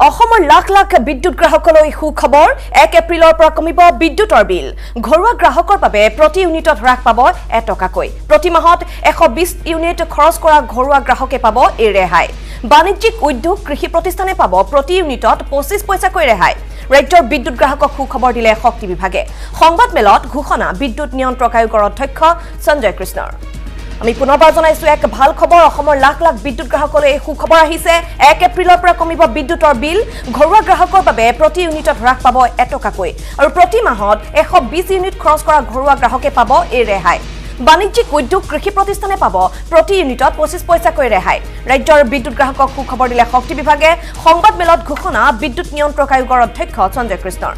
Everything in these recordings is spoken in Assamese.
অসমৰ লাখ লাখ বিদ্যুৎ গ্ৰাহকলৈ সুখবৰ 1 এপ্ৰিলৰ পৰা কমিব বিদ্যুৎৰ বিল ঘৰুৱা গ্ৰাহকৰ বাবে প্ৰতি ইউনিটত হ্ৰাস পাব 1 টকাকৈ প্ৰতি মাহত 120 ইউনিট খৰচ কৰা ঘৰুৱা গ্ৰাহকে পাব এই ৰেহাই বাণিজ্যিক উদ্যোগ কৃষি প্ৰতিষ্ঠানে পাব প্ৰতি ইউনিটত 25 পইচাকৈ ৰেহাই ৰাজ্যৰ বিদ্যুৎ গ্ৰাহকক সুখবৰ দিলে শক্তি বিভাগে সংবাদ মেলত ঘোষণা বিদ্যুৎ নিয়ন্ত্ৰক আয়োগৰ অধ্যক্ষ সঞ্জয় কৃষ্ণৰ আমি পুনৰবাৰ জনাইছো এক ভাল খবৰ অসমৰ লাখ লাখ বিদ্যুৎ গ্ৰাহকলৈ সুখবৰ আহিছে 1 এপ্ৰিলৰ পৰা কমিব বিদ্যুৎৰ বিল ঘৰুৱা গ্ৰাহকৰ বাবে প্ৰতি ইউনিটত হ্ৰাস পাব 1 টকাকৈ আৰু প্ৰতি মাহত 120 ইউনিট খৰচ কৰা ঘৰুৱা গ্ৰাহকে পাব এই ৰেহাই বাণিজ্যিক উদ্যোগ কৃষি প্ৰতিষ্ঠানে পাব প্ৰতি ইউনিটত 25 পইচাকৈ ৰেহাই ৰাজ্যৰ বিদ্যুৎ গ্ৰাহকক সুখবৰ দিলে শক্তি বিভাগে সংবাদ মেলত ঘোষণা বিদ্যুৎ নিয়ন্ত্ৰক আয়োগৰ অধ্যক্ষ সঞ্জয় কৃষ্ণৰ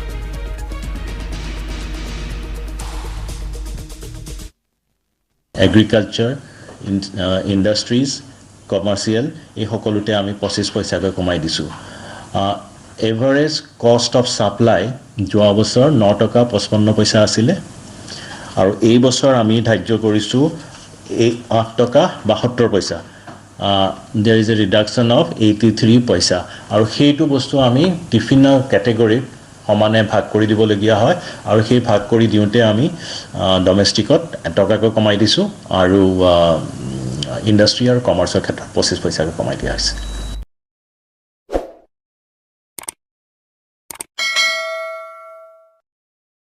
Agriculture, industries, commercial, এই সকলোতে আমি 25 পইচাকৈ কমাই দিছোঁ এভাৰেজ কষ্ট অফ সাপ্লাই যোৱা বছৰ 9 টকা 55 পইচা আছিলে আৰু এই বছৰ আমি ধাৰ্য কৰিছোঁ 8 টকা 72 পইচা there is a reduction of 83 পইচা আৰু সেইটো বস্তু আমি ডিফিন ক্যাটেগৰীত সমানে ভাগ কৰি দিবলগীয়া হয় আৰু সেই ভাগ কৰি দিওঁতে আমি ডমেষ্টিকত 1 টকাকৈ কমাই দিছোঁ আৰু ইণ্ডাষ্ট্ৰি আৰু কমাৰ্চৰ ক্ষেত্ৰত 25 পইচাকৈ কমাই দিয়া হৈছে